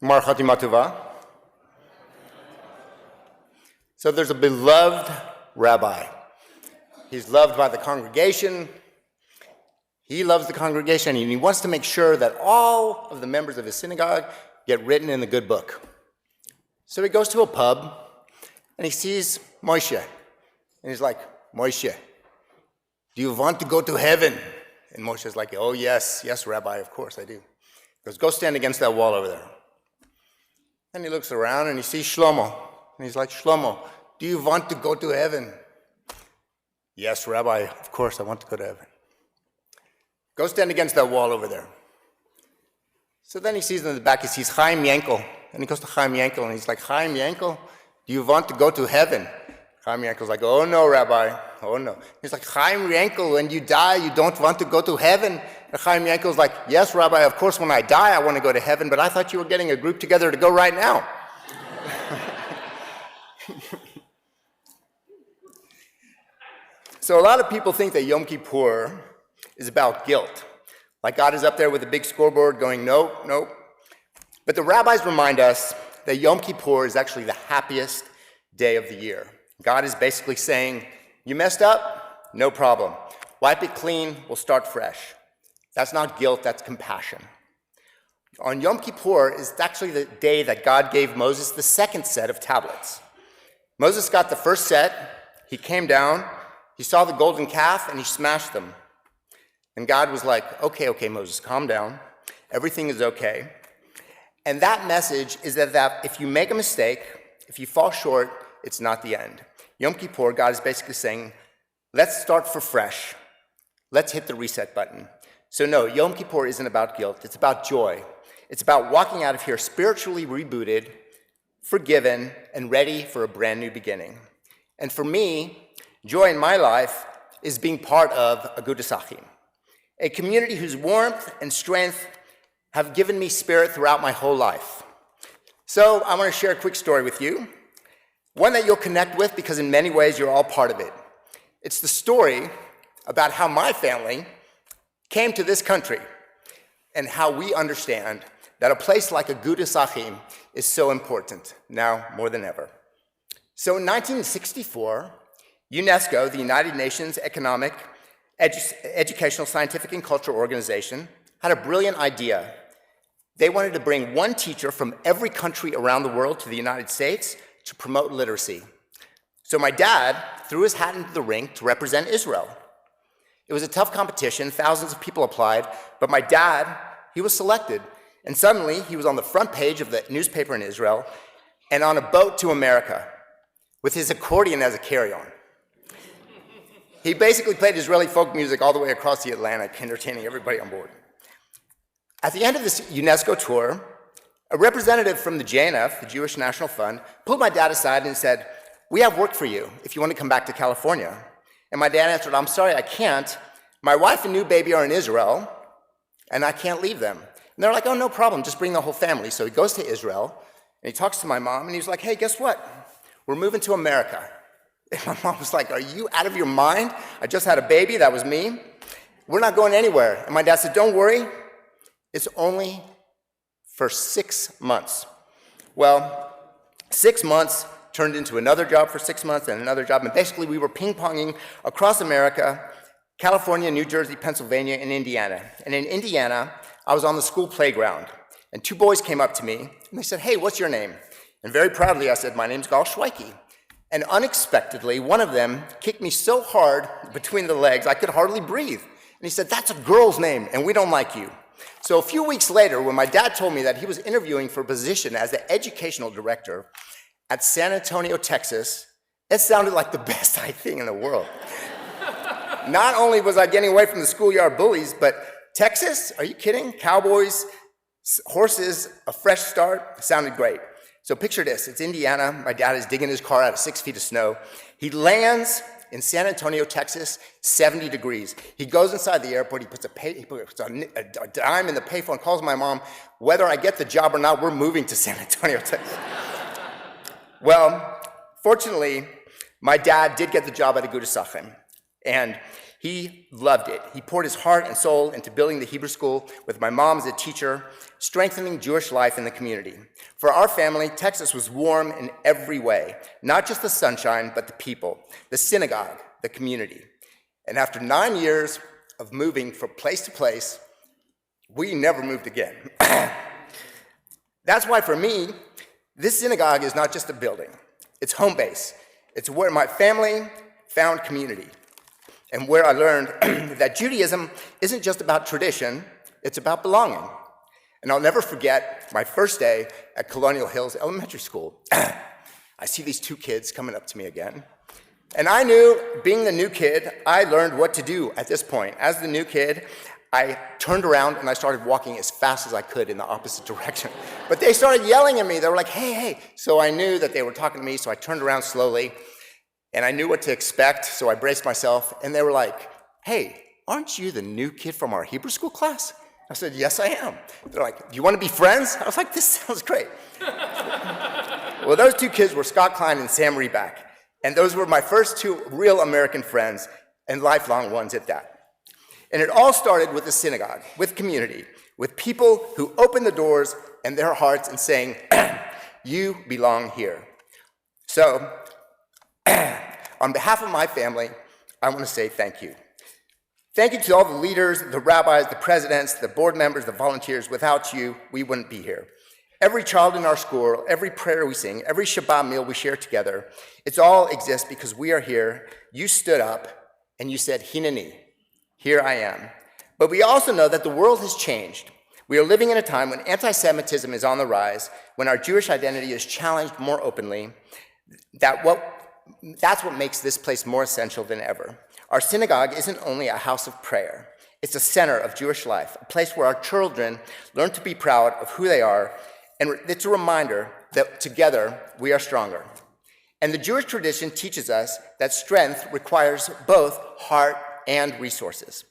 Gemar Chatima Tova. So there's a beloved rabbi. He's loved by the congregation. He loves the congregation, and he wants to make sure that all of the members of his synagogue get written in the good book. So he goes to a pub, and he sees Moshe. And he's like, Moshe, do you want to go to heaven? And Moshe's like, oh, yes, Rabbi, of course I do. He goes, go stand against that wall over there. And he looks around, and he sees Shlomo. And he's like, Shlomo, do you want to go to heaven? Yes, Rabbi, of course I want to go to heaven. Go stand against that wall over there. So then he sees in the back, he sees Chaim Yankel. And he goes to Chaim Yankel, and he's like, Chaim Yankel, do you want to go to heaven? Chaim Yankel's like, oh no, Rabbi, oh no. He's like, Chaim Yankel, when you die, you don't want to go to heaven? And Chaim Yankel's like, yes, Rabbi, of course when I die, I want to go to heaven, but I thought you were getting a group together to go right now. So a lot of people think that Yom Kippur is about guilt. Like God is up there with a big scoreboard going, nope, nope. But the rabbis remind us that Yom Kippur is actually the happiest day of the year. God is basically saying, you messed up? No problem. Wipe it clean, we'll start fresh. That's not guilt, that's compassion. On Yom Kippur is actually the day that God gave Moses the second set of tablets. Moses got the first set, he came down, he saw the golden calf, and he smashed them. And God was like, okay, Moses, calm down. Everything is okay. And that message is that if you make a mistake, if you fall short, it's not the end. Yom Kippur, God is basically saying, let's start for fresh. Let's hit the reset button. So no, Yom Kippur isn't about guilt. It's about joy. It's about walking out of here spiritually rebooted, forgiven, and ready for a brand new beginning. And for me, joy in my life is being part of Agudas Achim, a community whose warmth and strength have given me spirit throughout my whole life. So I want to share a quick story with you, one that you'll connect with because in many ways you're all part of it. It's the story about how my family came to this country and how we understand that a place like Agudas Achim is so important, now more than ever. So in 1964, UNESCO, the United Nations Economic, Educational, Scientific, and Cultural Organization, had a brilliant idea. They wanted to bring one teacher from every country around the world to the United States to promote literacy. So my dad threw his hat into the ring to represent Israel. It was a tough competition, thousands of people applied, but my dad, he was selected. And suddenly, he was on the front page of the newspaper in Israel and on a boat to America with his accordion as a carry-on. He basically played Israeli folk music all the way across the Atlantic, entertaining everybody on board. At the end of this UNESCO tour, a representative from the JNF, the Jewish National Fund, pulled my dad aside and said, we have work for you if you want to come back to California. And my dad answered, I'm sorry, I can't. My wife and new baby are in Israel, and I can't leave them. And they're like, oh, no problem, just bring the whole family. So he goes to Israel, and he talks to my mom, and he's like, hey, guess what? We're moving to America. And my mom was like, are you out of your mind? I just had a baby, that was me. We're not going anywhere. And my dad said, don't worry, it's only for 6 months. Well, 6 months turned into another job for 6 months and another job. And basically we were ping-ponging across America, California, New Jersey, Pennsylvania, and Indiana. And in Indiana, I was on the school playground. And 2 boys came up to me and they said, hey, what's your name? And very proudly I said, my name's Shweiki. And unexpectedly, one of them kicked me so hard between the legs, I could hardly breathe. And he said, that's a girl's name, and we don't like you. So a few weeks later, when my dad told me that he was interviewing for a position as the educational director at San Antonio, Texas, it sounded like the best thing in the world. Not only was I getting away from the schoolyard bullies, but Texas, are you kidding? Cowboys, horses, a fresh start, sounded great. So picture this, it's Indiana, my dad is digging his car out of 6 feet of snow. He lands in San Antonio, Texas, 70 degrees. He goes inside the airport, he puts a dime in the payphone, calls my mom, whether I get the job or not, we're moving to San Antonio, Texas. Well, fortunately, my dad did get the job at Agudas Achim, and He loved it. He poured his heart and soul into building the Hebrew school with my mom as a teacher, strengthening Jewish life in the community. For our family, Texas was warm in every way, not just the sunshine, but the people, the synagogue, the community. And after 9 years of moving from place to place, we never moved again. That's why for me, this synagogue is not just a building. It's home base. It's where my family found community and where I learned that Judaism isn't just about tradition, it's about belonging. And I'll never forget my first day at Colonial Hills Elementary School. I see these two kids coming up to me again. And I knew, being the new kid, I learned what to do at this point. As the new kid, I turned around and I started walking as fast as I could in the opposite direction. But they started yelling at me. They were like, hey, hey. So I knew that they were talking to me, so I turned around slowly. And I knew what to expect, so I braced myself. And they were like, hey, aren't you the new kid from our Hebrew school class? I said, yes, I am. They're like, do you want to be friends? I was like, this sounds great. Well, those two kids were Scott Klein and Sam Reback. And those were my first two real American friends, and lifelong ones at that. And it all started with the synagogue, with community, with people who opened the doors and their hearts and saying, you belong here. So, on behalf of my family, I want to say thank you. Thank you to all the leaders, the rabbis, the presidents, the board members, the volunteers. Without you, we wouldn't be here. Every child in our school, every prayer we sing, every Shabbat meal we share together, it's all exists because we are here. You stood up and you said, Hineni, here I am. But we also know that the world has changed. We are living in a time when anti-Semitism is on the rise, when our Jewish identity is challenged more openly. That's what makes this place more essential than ever. Our synagogue isn't only a house of prayer. It's a center of Jewish life, a place where our children learn to be proud of who they are, and it's a reminder that together we are stronger. And the Jewish tradition teaches us that strength requires both heart and resources.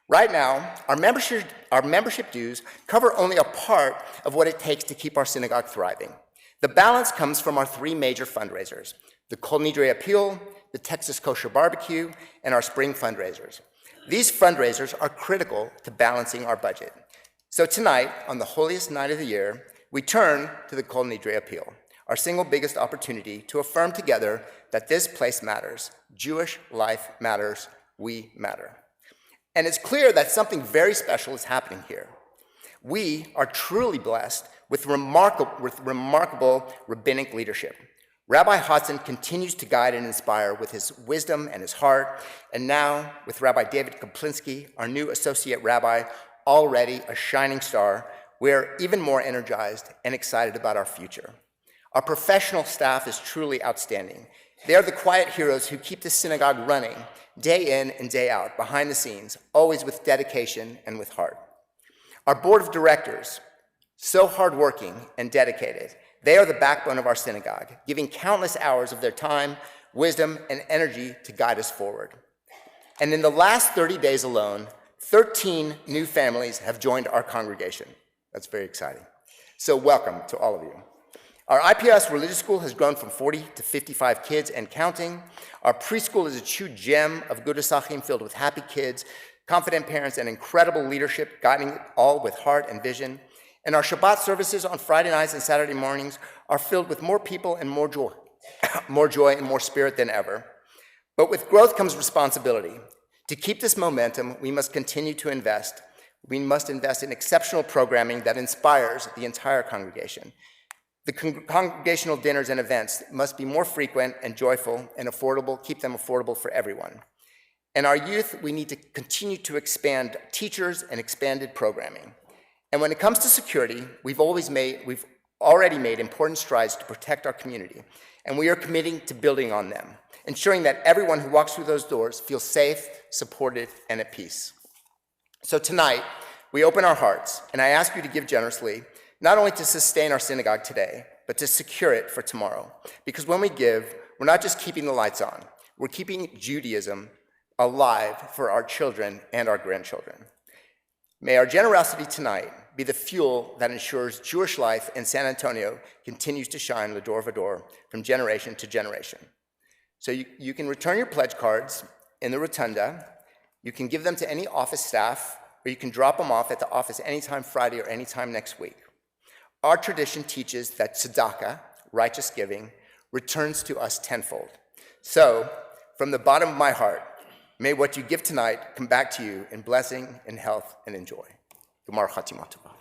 Right now, our membership dues cover only a part of what it takes to keep our synagogue thriving. The balance comes from our three major fundraisers: the Kol Nidre Appeal, the Texas Kosher Barbecue, and our spring fundraisers. These fundraisers are critical to balancing our budget. So tonight, on the holiest night of the year, we turn to the Kol Nidre Appeal, our single biggest opportunity to affirm together that this place matters. Jewish life matters. We matter. And it's clear that something very special is happening here. We are truly blessed with remarkable rabbinic leadership. Rabbi Hudson continues to guide and inspire with his wisdom and his heart, and now with Rabbi David Kaplinsky, our new associate rabbi, already a shining star, we're even more energized and excited about our future. Our professional staff is truly outstanding. They are the quiet heroes who keep the synagogue running day in and day out, behind the scenes, always with dedication and with heart. Our board of directors, so hardworking and dedicated, they are the backbone of our synagogue, giving countless hours of their time, wisdom, and energy to guide us forward. And in the last 30 days alone, 13 new families have joined our congregation. That's very exciting. So welcome to all of you. Our IPS religious school has grown from 40 to 55 kids and counting. Our preschool is a true gem of Agudas Achim filled with happy kids, confident parents, and incredible leadership guiding it all with heart and vision. And our Shabbat services on Friday nights and Saturday mornings are filled with more people and more joy, and more spirit than ever. But with growth comes responsibility. To keep this momentum, we must continue to invest. We must invest in exceptional programming that inspires the entire congregation. The congregational dinners and events must be more frequent and joyful and affordable, keep them affordable for everyone. And our youth, we need to continue to expand teachers and expanded programming. And when it comes to security, we've already made important strides to protect our community, and we are committing to building on them, ensuring that everyone who walks through those doors feels safe, supported, and at peace. So tonight, we open our hearts, and I ask you to give generously, not only to sustain our synagogue today, but to secure it for tomorrow. Because when we give, we're not just keeping the lights on, we're keeping Judaism alive for our children and our grandchildren. May our generosity tonight be the fuel that ensures Jewish life in San Antonio continues to shine l'dor v'dor from generation to generation. So you can return your pledge cards in the rotunda, You can give them to any office staff, or you can drop them off at the office anytime Friday or anytime next week. Our tradition teaches that tzedakah, righteous giving, returns to us tenfold. So, from the bottom of my heart, may what you give tonight come back to you in blessing, in health, and in joy. Gemar Chatima Tova.